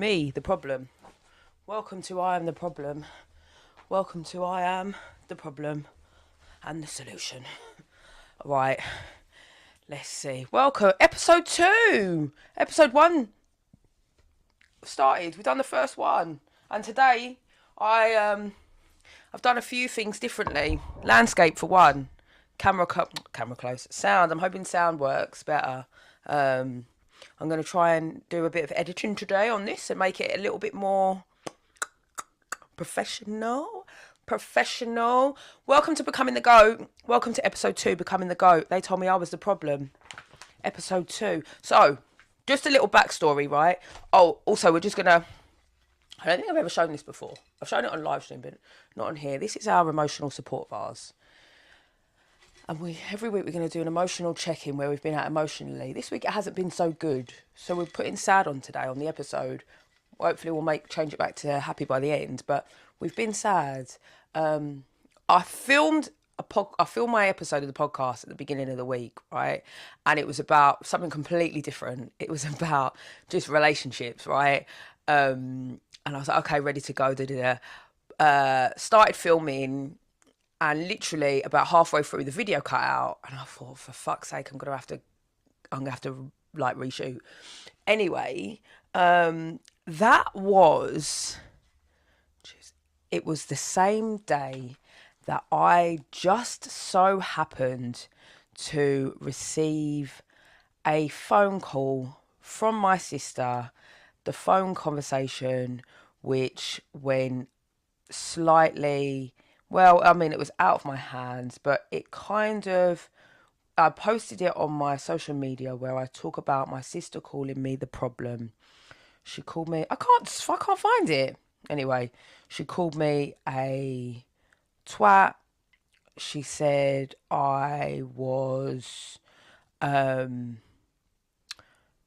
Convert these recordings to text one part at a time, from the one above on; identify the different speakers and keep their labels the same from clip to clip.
Speaker 1: Me, the problem. Welcome to I Am the Problem. Welcome to I Am the Problem and the Solution. Right, let's see. Welcome, episode 2. Episode 1 started. We've done the first one. And today, I've done a few things differently. Landscape for one. Camera close. Sound. I'm hoping sound works better. I'm going to try and do a bit of editing today on this and make it a little bit more professional. Welcome to Becoming the Goat. Welcome to episode 2, Becoming the Goat. They told me I was the problem. Episode 2. So, just a little backstory, right? Oh, also, we're just going to... I don't think I've ever shown this before. I've shown it on live stream, but not on here. This is our emotional support vase. And every week we're going to do an emotional check-in where we've been at emotionally. This week it hasn't been so good. So we're putting sad on today on the episode. Hopefully we'll change it back to happy by the end. But we've been sad. I filmed my episode of the podcast at the beginning of the week, right? And it was about something completely different. It was about just relationships, right? And I was like, okay, ready to go. Started filming. And literally about halfway through the video cut out, and I thought, for fuck's sake, I'm gonna have to like reshoot. Anyway, it was the same day that I just so happened to receive a phone call from my sister. The phone conversation, which went slightly... Well, I mean, it was out of my hands, but it kind of... I posted it on my social media where I talk about my sister calling me the problem. She called me... I can't find it. Anyway, she called me a twat. She said I was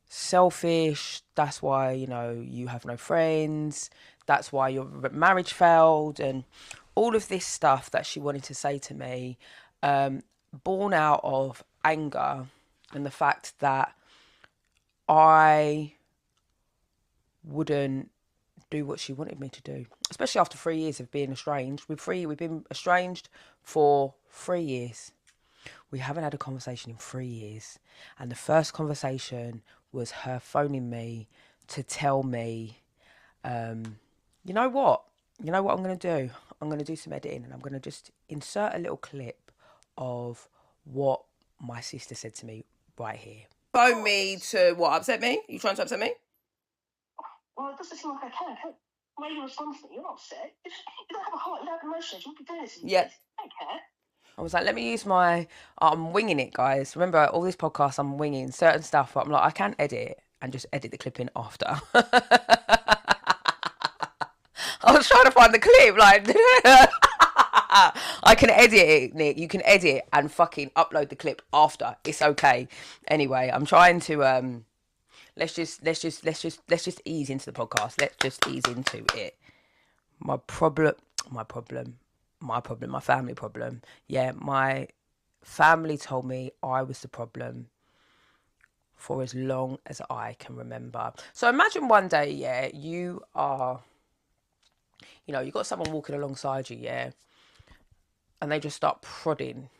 Speaker 1: selfish. That's why, you have no friends. That's why your marriage failed. And all of this stuff that she wanted to say to me, born out of anger and the fact that I wouldn't do what she wanted me to do, especially after 3 years of being estranged. We've been estranged for 3 years. We haven't had a conversation in 3 years. And the first conversation was her phoning me to tell me, you know what I'm going to do? I'm going to do some editing and I'm going to just insert a little clip of what my sister said to me right here. Phone me to what? Upset me? You trying to upset me?
Speaker 2: Well, it doesn't seem like I can. Why are you responsible? You're not sick. You don't have a heart, you don't have emotions. You won't be doing this.
Speaker 1: Yeah.
Speaker 2: I don't care.
Speaker 1: I was like, let me use I'm winging it, guys. Remember, all these podcasts, I'm winging certain stuff, but I'm like, I can edit and just edit the clip in after. I was trying to find the clip, like... I can edit it, Nick. You can edit and fucking upload the clip after. It's okay. Anyway, I'm trying to... Let's just ease into the podcast. Let's just ease into it. My family problem. Yeah, my family told me I was the problem for as long as I can remember. So imagine one day, yeah, you got someone walking alongside you, yeah, and they just start prodding,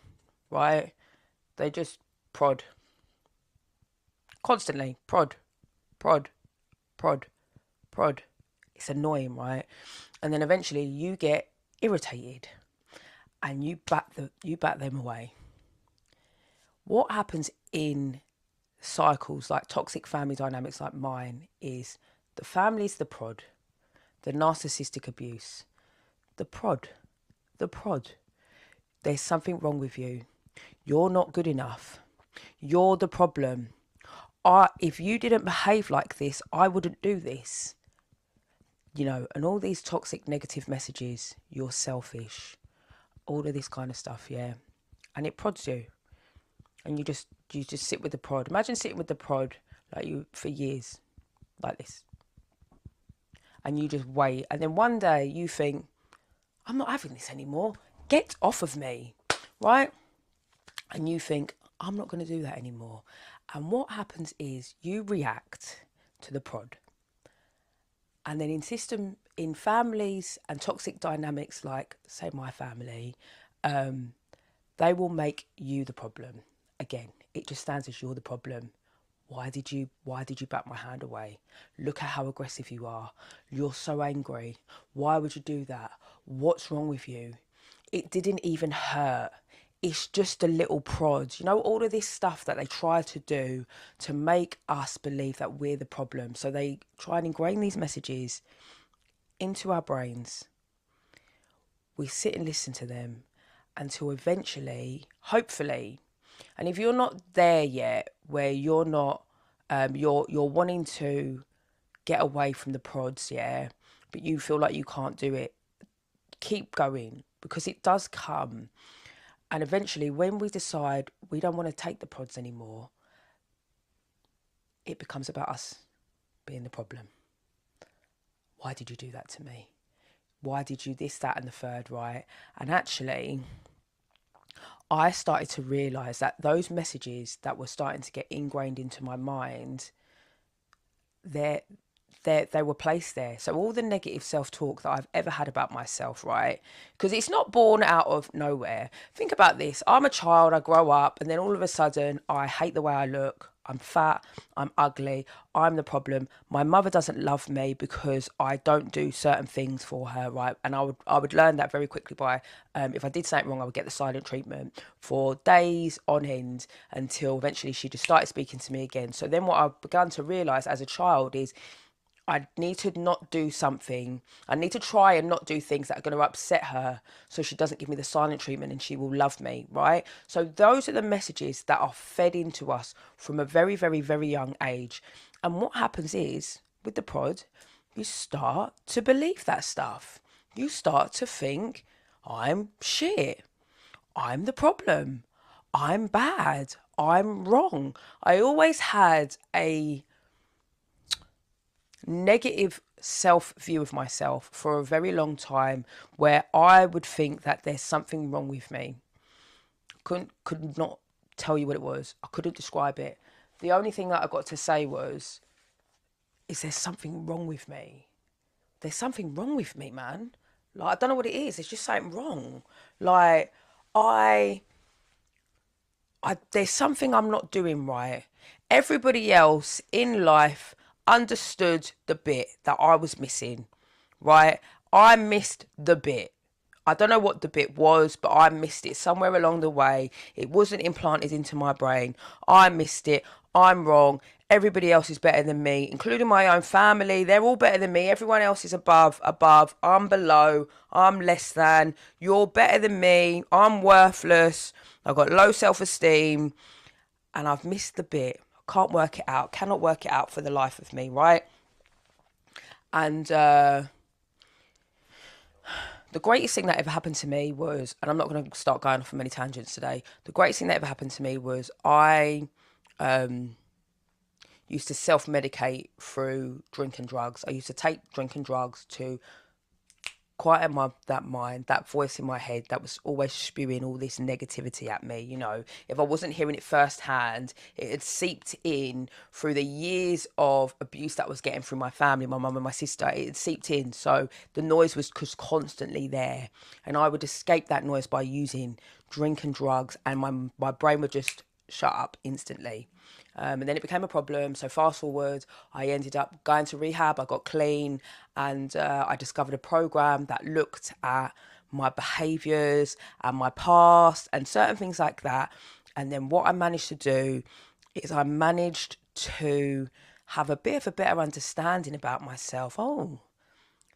Speaker 1: right? They just prod. Constantly. Prod. It's annoying, right? And then eventually you get irritated and you bat them away. What happens in cycles like toxic family dynamics like mine is the family's the prod, the narcissistic abuse, the prod. There's something wrong with you. You're not good enough. You're the problem. If you didn't behave like this, I wouldn't do this. And all these toxic negative messages, you're selfish, all of this kind of stuff, yeah. And it prods you. And you just sit with the prod. Imagine sitting with the prod like you for years, like this. And you just wait. And then one day you think, I'm not having this anymore. Get off of me, right? And you think, I'm not going to do that anymore. And what happens is you react to the prod. And then in families and toxic dynamics, like say my family, they will make you the problem. Again, it just stands as you're the problem. Why did you back my hand away? Look at how aggressive you are. You're so angry. Why would you do that? What's wrong with you? It didn't even hurt. It's just a little prod. You know, all of this stuff that they try to do to make us believe that we're the problem. So they try and ingrain these messages into our brains. We sit and listen to them until eventually, hopefully, and if you're not there yet, where you're not, you're wanting to get away from the prods, yeah, but you feel like you can't do it, keep going, because it does come. And eventually, when we decide we don't want to take the prods anymore, it becomes about us being the problem. Why did you do that to me? Why did you this, that, and the third, right? And actually, I started to realise that those messages that were starting to get ingrained into my mind, they were placed there. So all the negative self-talk that I've ever had about myself, right? Because it's not born out of nowhere. Think about this. I'm a child, I grow up, and then all of a sudden, I hate the way I look. I'm fat, I'm ugly, I'm the problem. My mother doesn't love me because I don't do certain things for her, right? And I would learn that very quickly by, if I did something wrong, I would get the silent treatment for days on end until eventually she just started speaking to me again. So then what I began to realise as a child is I need to not do something. I need to try and not do things that are going to upset her so she doesn't give me the silent treatment and she will love me, right? So those are the messages that are fed into us from a very, very, very young age. And what happens is, with the prod, you start to believe that stuff. You start to think, I'm shit. I'm the problem. I'm bad. I'm wrong. I always had a negative self-view of myself for a very long time, where I would think that there's something wrong with me. Could not tell you what it was. I couldn't describe it. The only thing that I got to say was, is there something wrong with me? There's something wrong with me, man. Like, I don't know what it is. There's just something wrong. Like, there's something I'm not doing right. Everybody else in life understood the bit that I was missing, right? I missed the bit. I don't know what the bit was, but I missed it somewhere along the way. It wasn't implanted into my brain. I missed it. I'm wrong. Everybody else is better than me, including my own family. They're all better than me. Everyone else is above. I'm below. I'm less than. You're better than me. I'm worthless. I've got low self-esteem. And I've missed the bit. Can't work it out. Cannot work it out for the life of me, right? And the greatest thing that ever happened to me was, and I'm not going to start going off on many tangents today. The greatest thing that ever happened to me was I used to self-medicate through drinking drugs. I used to take drinking drugs to quiet that mind, that voice in my head that was always spewing all this negativity at me. You know, if I wasn't hearing it firsthand, it had seeped in through the years of abuse that I was getting through my family, my mum and my sister. It had seeped in, so the noise was just constantly there, and I would escape that noise by using drink and drugs, and my brain would just shut up instantly. And then it became a problem. So fast forward, I ended up going to rehab. I got clean, and I discovered a program that looked at my behaviours and my past and certain things like that. And then what I managed to do is I managed to have a bit of a better understanding about myself. Oh,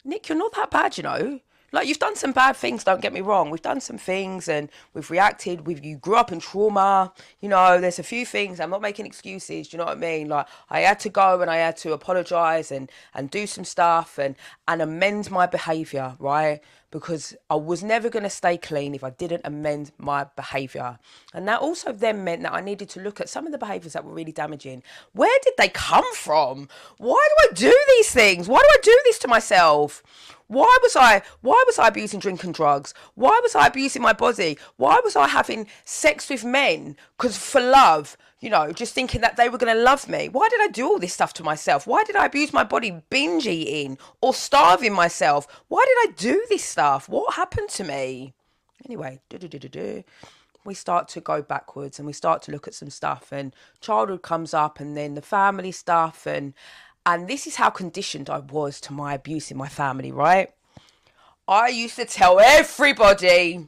Speaker 1: Nick, you're not that bad, you know. Like, you've done some bad things, don't get me wrong. We've done some things and we've reacted. You grew up in trauma. You know, there's a few things. I'm not making excuses. Do you know what I mean? Like, I had to go and I had to apologise and do some stuff and amend my behaviour, right? Because I was never going to stay clean if I didn't amend my behaviour. And that also then meant that I needed to look at some of the behaviours that were really damaging. Where did they come from? Why do I do these things? Why do I do this to myself? Why was I abusing drink and drugs? Why was I abusing my body? Why was I having sex with men? Because for love, you know, just thinking that they were going to love me. Why did I do all this stuff to myself? Why did I abuse my body, binge eating or starving myself? Why did I do this stuff? What happened to me? Anyway, we start to go backwards and we start to look at some stuff, and childhood comes up, and then the family stuff, and this is how conditioned I was to my abuse in my family, right? I used to tell everybody,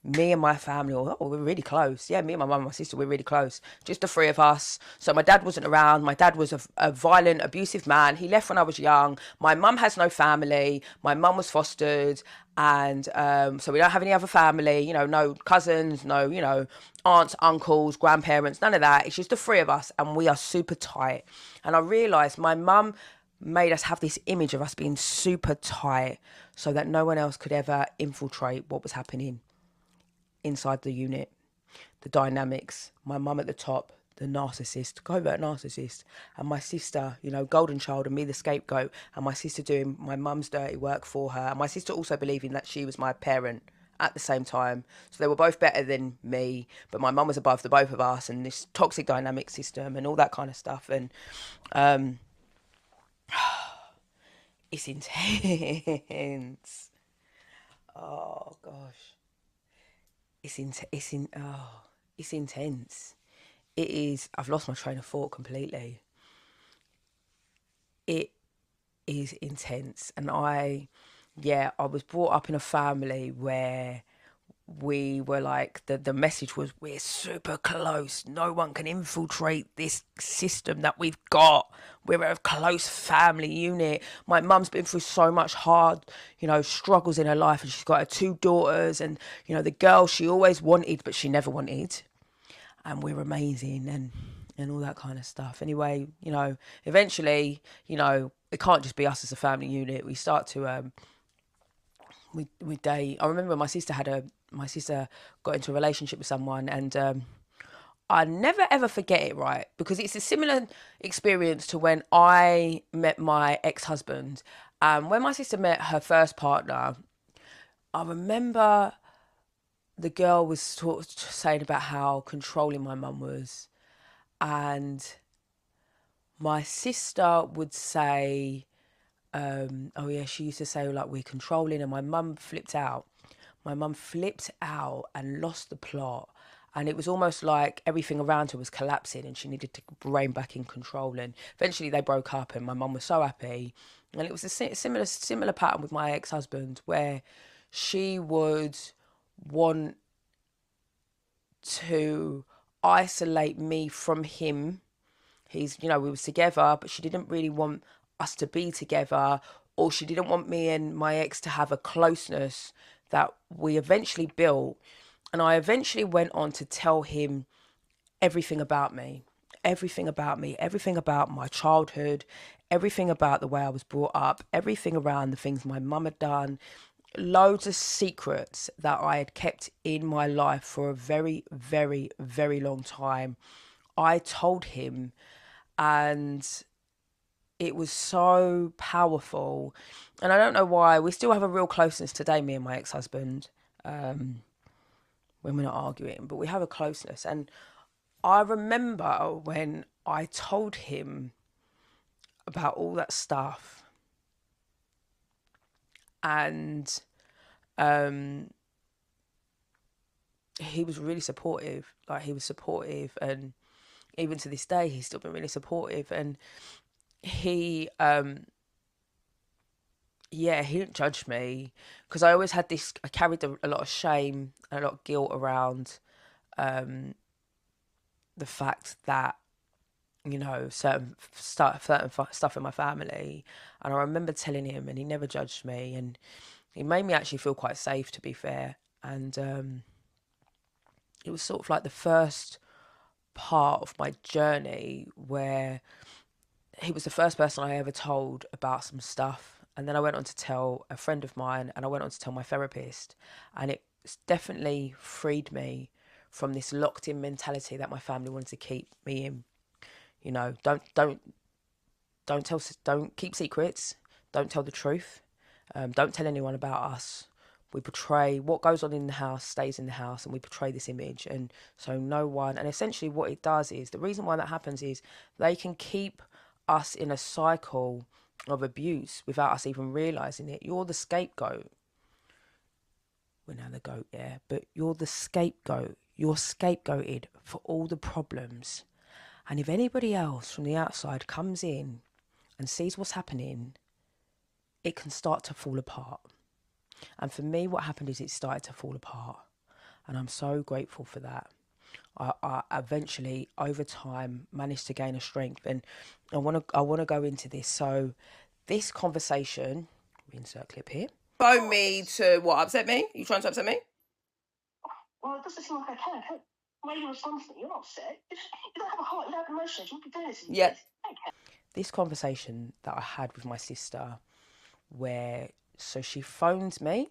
Speaker 1: me and my family, we're really close. Yeah, me and my mum and my sister, we're really close. Just the three of us. So my dad wasn't around. My dad was a violent, abusive man. He left when I was young. My mum has no family. My mum was fostered. And so we don't have any other family, you know, no cousins, no, you know, aunts, uncles, grandparents, none of that. It's just the three of us, and we are super tight. And I realised my mum made us have this image of us being super tight so that no one else could ever infiltrate what was happening inside the unit. The dynamics, my mum at the top, the narcissist, covert narcissist, and my sister, you know, golden child, and me the scapegoat, and my sister doing my mum's dirty work for her, and my sister also believing that she was my parent at the same time. So they were both better than me, but my mum was above the both of us, and this toxic dynamic system and all that kind of stuff. And it's intense. Oh gosh. It's intense. It is. I've lost my train of thought completely. It is intense, and I was brought up in a family where we were like, the message was, we're super close. No one can infiltrate this system that we've got. We're a close family unit. My mum's been through so much hard, you know, struggles in her life, and she's got her two daughters, and, you know, the girl she always wanted, but she never wanted. And we're amazing, and all that kind of stuff. Anyway, you know, eventually, you know, it can't just be us as a family unit. We start to we date. I remember my sister got into a relationship with someone, and I never ever forget it, right? Because it's a similar experience to when I met my ex-husband. When my sister met her first partner, I remember the girl was sort of saying about how controlling my mum was, and my sister would say, oh yeah, she used to say, like, we're controlling, and my mum flipped out. My mum flipped out and lost the plot. And it was almost like everything around her was collapsing, and she needed to rein back in control. And eventually they broke up, and my mum was so happy. And it was a similar pattern with my ex-husband, where she would want to isolate me from him. We was together, but she didn't really want us to be together, or she didn't want me and my ex to have a closeness that we eventually built. And I eventually went on to tell him everything about me, everything about me, everything about my childhood, everything about the way I was brought up, everything around the things my mum had done, loads of secrets that I had kept in my life for a very, very, very long time. I told him, and it was so powerful. And I don't know why. We still have a real closeness today, me and my ex-husband, when we're not arguing, but we have a closeness. And I remember when I told him about all that stuff, and he was really supportive. Like, he was supportive, and even to this day, he's still been really supportive. And he he didn't judge me, because I always had this. I carried a lot of shame and a lot of guilt around the fact that, you know, certain stuff in my family. And I remember telling him, and he never judged me, and he made me actually feel quite safe, to be fair. And it was sort of like the first part of my journey where he was the first person I ever told about some stuff. And then I went on to tell a friend of mine, and I went on to tell my therapist. And it definitely freed me from this locked in mentality that my family wanted to keep me in. You know, don't keep secrets. Don't tell the truth. Don't tell anyone about us. We portray what goes on in the house stays in the house, and we portray this image. And so no one, and essentially what it does is, the reason why that happens is they can keep us in a cycle of abuse without us even realizing it. You're the scapegoat. We're now the goat, yeah, but you're the scapegoat. You're scapegoated for all the problems. And if anybody else from the outside comes in and sees what's happening, it can start to fall apart. And for me, what happened is it started to fall apart. And I'm so grateful for that. I eventually, over time, managed to gain a strength. And I want to go into this. So this conversation, insert clip here. Phone me to what, upset me? You trying to upset me?
Speaker 2: Well, it doesn't seem like I can. The way you respond to me, you're not upset. You don't have a heart, you don't have emotions. You wouldn't be doing this.
Speaker 1: Yeah. This conversation that I had with my sister, where, so she phoned me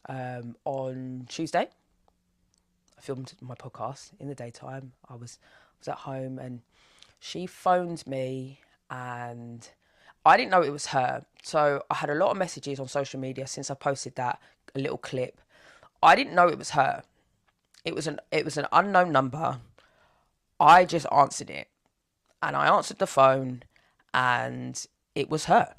Speaker 1: on Tuesday. I filmed my podcast in the daytime. I was at home, and she phoned me, and I didn't know it was her. So I had a lot of messages on social media since I posted that, a little clip. I didn't know it was her. It was an unknown number. I just answered it, and I answered the phone, and it was her.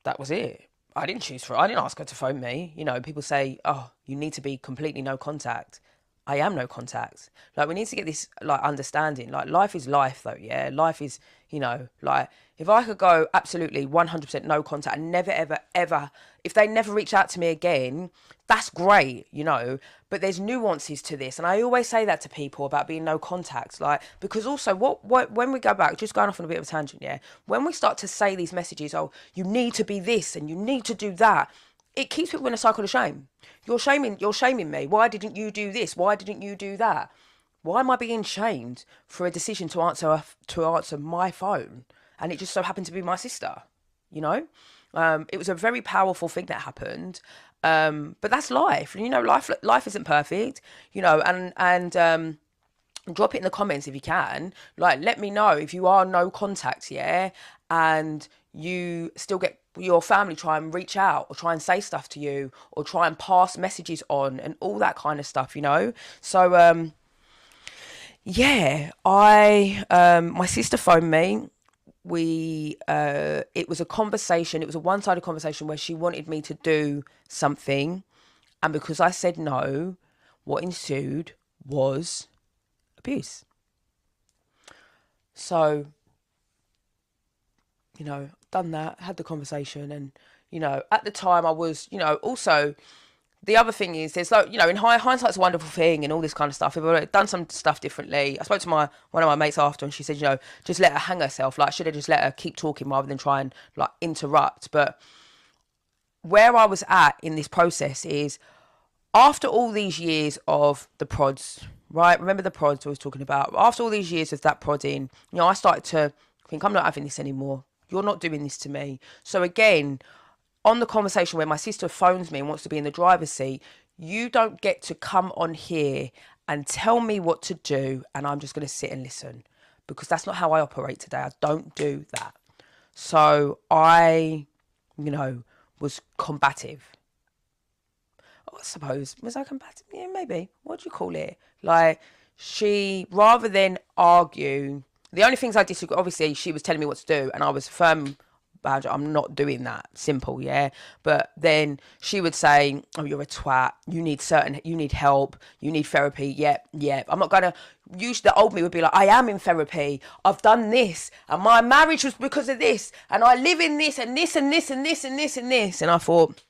Speaker 1: That was it. I didn't ask her to phone me. You know, people say, oh, you need to be completely no contact. I am no contact. Like, we need to get this, like, understanding. Like, life is life, though, yeah? Life is, you know, like, if I could go absolutely 100% no contact and never, ever, ever, if they never reach out to me again, that's great, you know? But there's nuances to this. And I always say that to people about being no contact. Like, because also, when we go back, just going off on a bit of a tangent, yeah? When we start to say these messages, oh, you need to be this and you need to do that, it keeps people in a cycle of shame. You're shaming me. Why didn't you do this? Why didn't you do that? Why am I being shamed for a decision to answer my phone? And it just so happened to be my sister, you know? It was a very powerful thing that happened. But that's life. And, you know, life isn't perfect, you know, and drop it in the comments if you can. Like, let me know if you are no contact, yeah? And you still get your family try and reach out or try and say stuff to you or try and pass messages on and all that kind of stuff, you know? So, yeah, my sister phoned me. It was a conversation. It was a one-sided conversation where she wanted me to do something. And because I said no, what ensued was abuse. So, you know, done that, had the conversation, and, you know, at the time I was, you know, also the other thing is there's like, you know, in hindsight's a wonderful thing and all this kind of stuff. If I'd done some stuff differently, I spoke to one of my mates after, and she said, you know, just let her hang herself. Like, should have just let her keep talking rather than try and like interrupt. But where I was at in this process is, after all these years of the prods, right? Remember the prods I was talking about? After all these years of that prodding, you know, I started to think, I'm not having this anymore. You're not doing this to me. So again, on the conversation where my sister phones me and wants to be in the driver's seat, you don't get to come on here and tell me what to do and I'm just going to sit and listen, because that's not how I operate today. I don't do that. So I, you know, was combative. I suppose, was I combative? Yeah, maybe. What do you call it? Like, she, rather than argue, the only things I disagree, obviously she was telling me what to do and I was firm about it. I'm not doing that. Simple, yeah? But then she would say, oh, you're a twat. You need help. You need therapy. Yep. I'm not going to, usually the old me would be like, I am in therapy. I've done this. And my marriage was because of this. And I live in this and this and this and this and this and this. And I thought,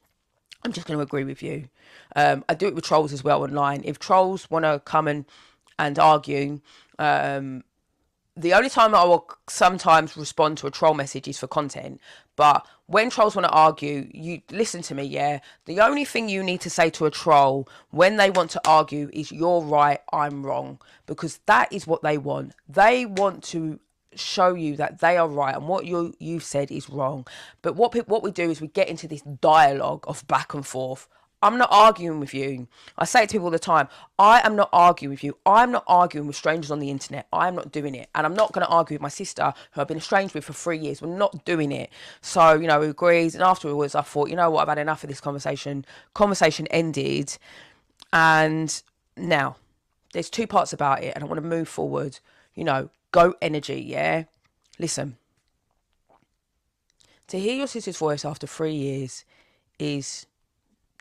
Speaker 1: I'm just going to agree with you. I do it with trolls as well online. If trolls want to come and argue, the only time I will sometimes respond to a troll message is for content. But when trolls want to argue, you listen to me, yeah? The only thing you need to say to a troll when they want to argue is, you're right, I'm wrong. Because that is what they want. They want to show you that they are right and what you've said is wrong. But what we do is we get into this dialogue of back and forth. I'm not arguing with you. I say it to people all the time. I am not arguing with you. I'm not arguing with strangers on the internet. I'm not doing it. And I'm not going to argue with my sister, who I've been estranged with for 3 years. We're not doing it. So, you know, we agreed. And afterwards, I thought, you know what, I've had enough of this conversation. Conversation ended. And now, there's two parts about it. And I want to move forward. You know, go energy, yeah? Listen. To hear your sister's voice after 3 years is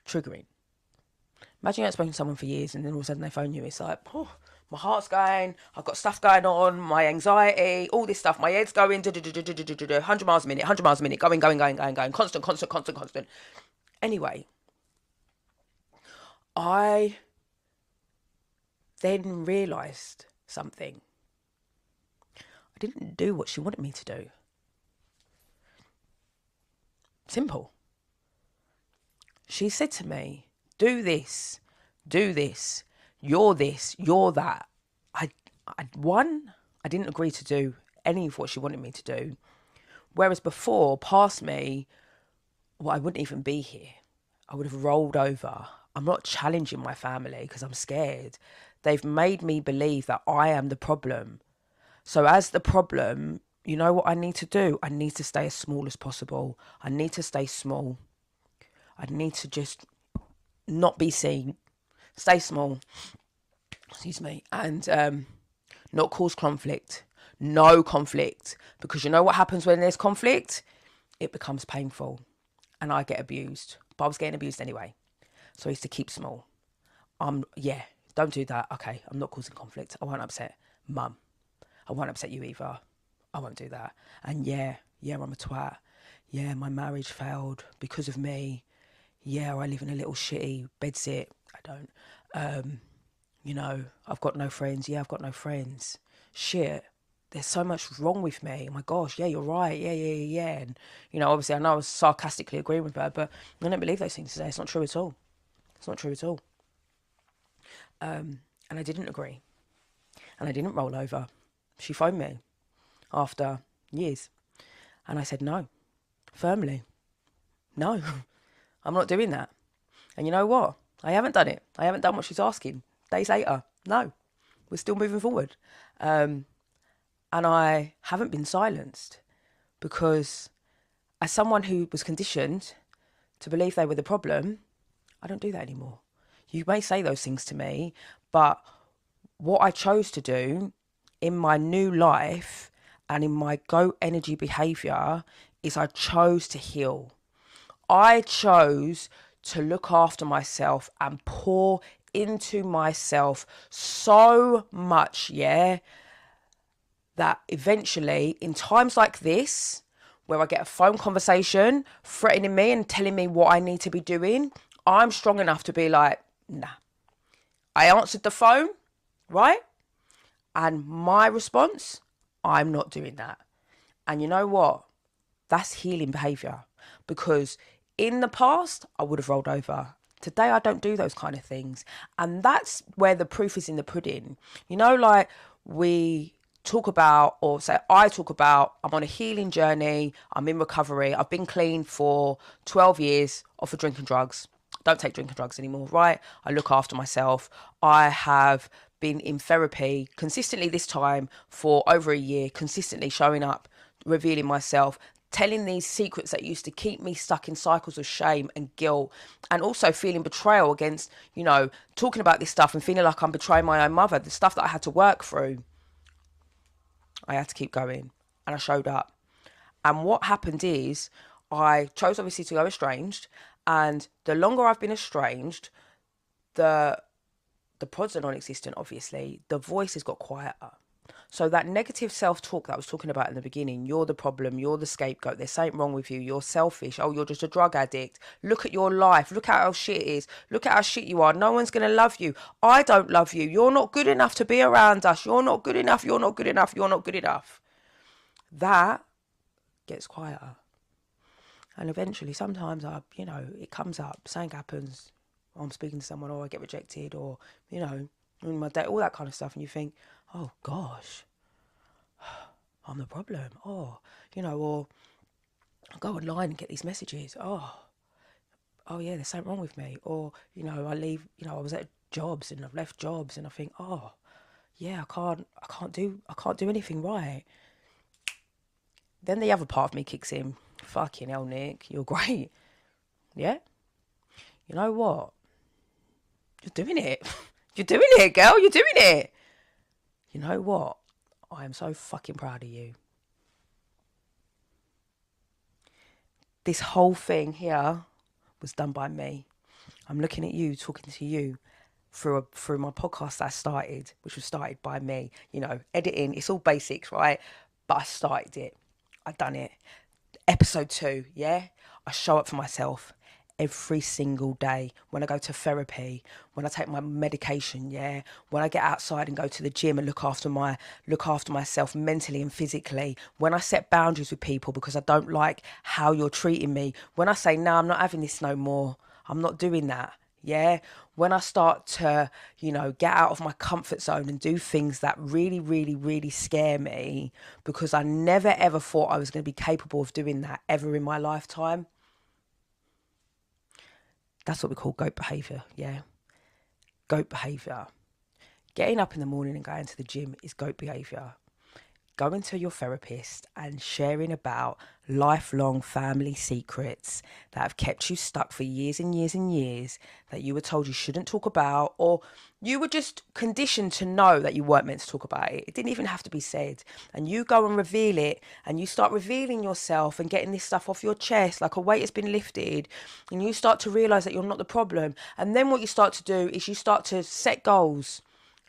Speaker 1: triggering. Imagine you haven't spoken to someone for years and then all of a sudden they phone you. It's like, oh, my heart's going, I've got stuff going on, my anxiety, all this stuff, my head's going, 100 miles a minute, 100 miles a minute, going, constant. Anyway, I then realised something. I didn't do what she wanted me to do. Simple. She said to me, do this, you're that. I didn't agree to do any of what she wanted me to do. Whereas before, past me, well, I wouldn't even be here. I would have rolled over. I'm not challenging my family because I'm scared. They've made me believe that I am the problem. So as the problem, you know what I need to do? I need to stay as small as possible. I need to stay small. I need to just not be seen. Stay small. Excuse me. And not cause conflict. No conflict. Because you know what happens when there's conflict? It becomes painful. And I get abused. But I was getting abused anyway. So I used to keep small. Don't do that. Okay, I'm not causing conflict. I won't upset Mum. I won't upset you either. I won't do that. And yeah, I'm a twat. Yeah, my marriage failed because of me. Yeah, I live in a little shitty bedsit. I don't. You know, I've got no friends. Yeah, I've got no friends. Shit. There's so much wrong with me. Oh my gosh, yeah, you're right. Yeah. And, you know, obviously I know I was sarcastically agreeing with her, but I don't believe those things today. It's not true at all. It's not true at all. And I didn't agree. And I didn't roll over. She phoned me after years. And I said no. Firmly. No. I'm not doing that. And you know what? I haven't done it. I haven't done what she's asking. Days later, no. We're still moving forward. And I haven't been silenced because as someone who was conditioned to believe they were the problem, I don't do that anymore. You may say those things to me, but what I chose to do in my new life and in my go energy behaviour is I chose to heal. I chose to look after myself and pour into myself so much, that eventually in times like this, where I get a phone conversation threatening me and telling me what I need to be doing, I'm strong enough to be like, nah. I answered the phone, right? And my response, I'm not doing that. And you know what? That's healing behaviour. Because in the past, I would have rolled over. Today, I don't do those kind of things. And that's where the proof is in the pudding. You know, like we talk about, or say I talk about, I'm on a healing journey. I'm in recovery. I've been clean for 12 years off of drinking drugs. Don't take drinking drugs anymore, right? I look after myself. I have been in therapy consistently this time for over a year, consistently showing up, revealing myself, telling these secrets that used to keep me stuck in cycles of shame and guilt, and also feeling betrayal against, you know, talking about this stuff and feeling like I'm betraying my own mother, the stuff that I had to work through. I had to keep going, and I showed up. And what happened is I chose obviously to go estranged, and the longer I've been estranged, the pods are non-existent, obviously. The voice has got quieter. So that negative self-talk that I was talking about in the beginning, you're the problem, you're the scapegoat, there's something wrong with you, you're selfish, oh, you're just a drug addict, look at your life, look at how shit it is, look at how shit you are, no one's going to love you, I don't love you, you're not good enough to be around us, you're not good enough, you're not good enough, you're not good enough. That gets quieter. And eventually, sometimes, it comes up, something happens, I'm speaking to someone, or I get rejected, or, in my day, all that kind of stuff, and you think, oh gosh, I'm the problem. Or I go online and get these messages. Oh, oh yeah, there's something wrong with me. Or, you know, I was at jobs and I've left jobs and I think, oh yeah, I can't do anything right. Then the other part of me kicks in. Fucking hell, Nick, you're great. Yeah? You know what? You're doing it. You're doing it, girl. You're doing it. You know what? I am so fucking proud of you. This whole thing here was done by me. I'm looking at you, talking to you through my podcast that I started, which was started by me. You know, editing, it's all basics, right? But I started it. I done it. Episode 2, yeah? I show up for myself every single day. When I go to therapy, when I take my medication, yeah? When I get outside and go to the gym and look after myself mentally and physically. When I set boundaries with people because I don't like how you're treating me. When I say, no, I'm not having this no more. I'm not doing that. Yeah, when I start to, you know, get out of my comfort zone and do things that really, really, really scare me because I never ever thought I was going to be capable of doing that ever in my lifetime. That's what we call goat behaviour, yeah? Goat behaviour. Getting up in the morning and going to the gym is goat behaviour. Going to your therapist and sharing about lifelong family secrets that have kept you stuck for years and years and years, that you were told you shouldn't talk about, or you were just conditioned to know that you weren't meant to talk about it. It didn't even have to be said. And you go and reveal it, and you start revealing yourself and getting this stuff off your chest like a weight has been lifted, and you start to realise that you're not the problem. And then what you start to do is you start to set goals.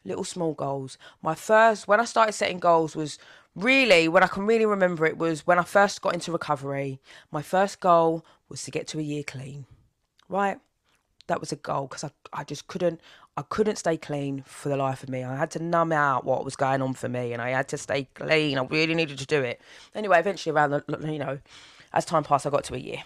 Speaker 1: Little small goals. When I started setting goals was really, when I can really remember it, was when I first got into recovery. My first goal was to get to a year clean, right? That was a goal because I just couldn't stay clean for the life of me. I had to numb out what was going on for me and I had to stay clean. I really needed to do it. Anyway, eventually as time passed, I got to a year.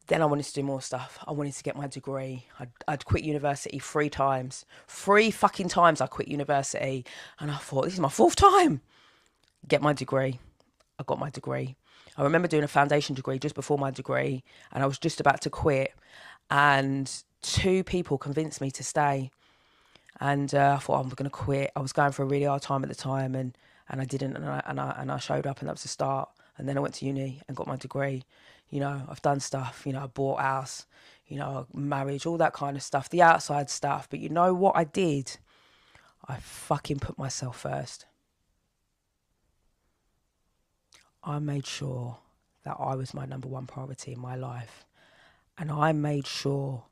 Speaker 1: Then I wanted to do more stuff. I wanted to get my degree. I'd quit university 3 times. 3 fucking times I quit university. And I thought, this is my 4th time. Get my degree. I got my degree. I remember doing a foundation degree just before my degree. And I was just about to quit. And 2 people convinced me to stay. And I thought, I'm going to quit. I was going for a really hard time at the time. And I didn't. And I showed up and that was the start. And then I went to uni and got my degree. You know, I've done stuff, you know, I bought a house, you know, marriage, all that kind of stuff, the outside stuff. But you know what I did? I fucking put myself first. I made sure that I was my number 1 priority in my life. And I made sure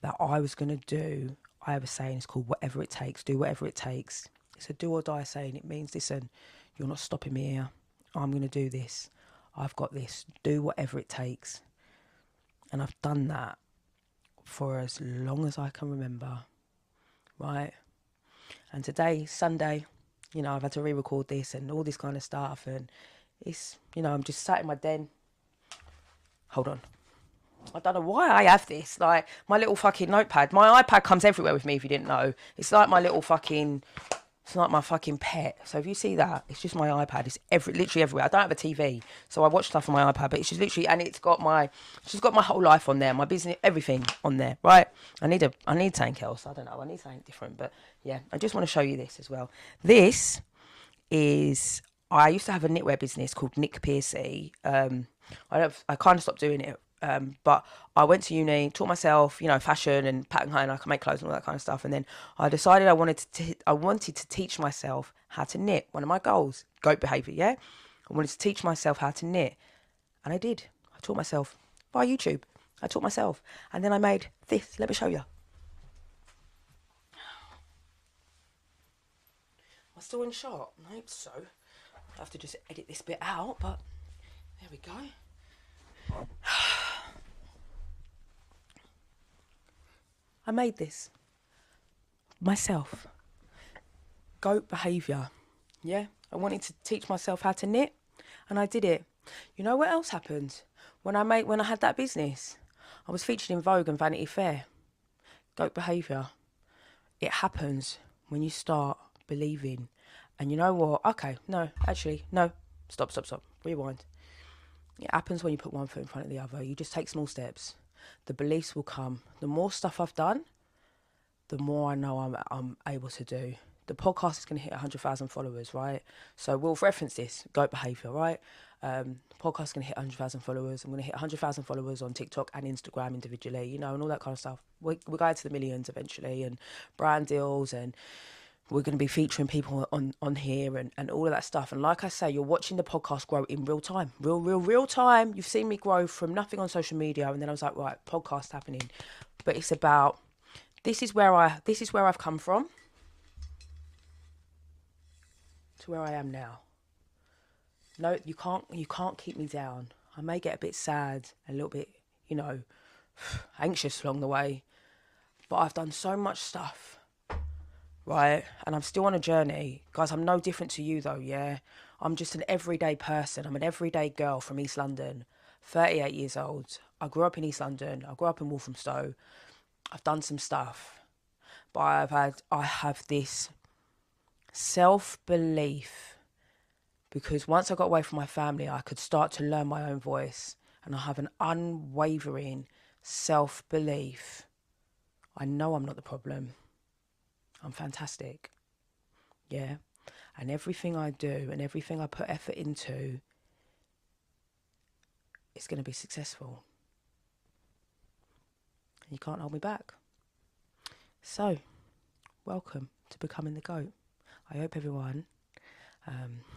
Speaker 1: that I was going to do, I have a saying, it's called whatever it takes, do whatever it takes. It's a do or die saying. It means, listen, you're not stopping me here. I'm going to do this. I've got this. Do whatever it takes. And I've done that for as long as I can remember. Right? And today, Sunday, you know, I've had to re-record this and all this kind of stuff. And it's, you know, I'm just sat in my den. Hold on. I don't know why I have this. Like, my little fucking notepad. My iPad comes everywhere with me, if you didn't know. It's like my little fucking... It's like my fucking pet. So if you see that, it's just my iPad. It's literally everywhere. I don't have a TV, so I watch stuff on my iPad. But it's just literally, and it's got my whole life on there, my business, everything on there, right? I need something else. I don't know. I need something different. But yeah, I just want to show you this as well. This is, I used to have a knitwear business called Nick Piercy. I kind of stopped doing it. But I went to uni, taught myself, you know, fashion and pattern and I can make clothes and all that kind of stuff. And then I decided I wanted to teach myself how to knit. One of my goals, goat behaviour, yeah? I wanted to teach myself how to knit. And I did. I taught myself via YouTube. I taught myself. And then I made this. Let me show you. Am I still in shot? I hope so. I have to just edit this bit out, but there we go. I made this myself. Goat behaviour. Yeah, I wanted to teach myself how to knit, and I did it. You know what else happened? When I had that business, I was featured in Vogue and Vanity Fair. Goat behaviour. It happens when you start believing. And you know what? Okay, no. Stop. Rewind. It happens when you put one foot in front of the other. You just take small steps. the beliefs will come. The more stuff I've done, the more I know I'm able to do. The podcast is going to hit 100,000 followers, right? So we'll reference this, goat behaviour, right? The podcast is going to hit 100,000 followers. I'm going to hit 100,000 followers on TikTok and Instagram individually, you know, and all that kind of stuff. We're going to the millions eventually, and brand deals, and we're going to be featuring people on here and all of that stuff. And like I say, you're watching the podcast grow in real time. Real time. You've seen me grow from nothing on social media, and then I was like, right, podcast happening. But it's about, this is where I've come from to where I am now. No, you can't keep me down. I may get a bit sad, a little bit, you know, anxious along the way, but I've done so much stuff, right? And I'm still on a journey. Guys, I'm no different to you though, yeah? I'm just an everyday person. I'm an everyday girl from East London, 38 years old. I grew up in East London. I grew up in Walthamstow. I've done some stuff, but I have this self-belief, because once I got away from my family, I could start to learn my own voice, and I have an unwavering self-belief. I know I'm not the problem. I'm fantastic. Yeah. And everything I do and everything I put effort into is going to be successful. You can't hold me back. So, welcome to Becoming the GOAT. I hope everyone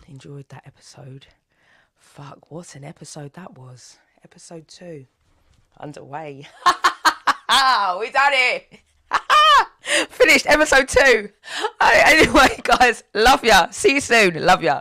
Speaker 1: enjoyed that episode. Fuck, what an episode that was. Episode 2. Underway. We done it. Finished episode 2. Anyway, guys, love ya. See you soon. Love ya.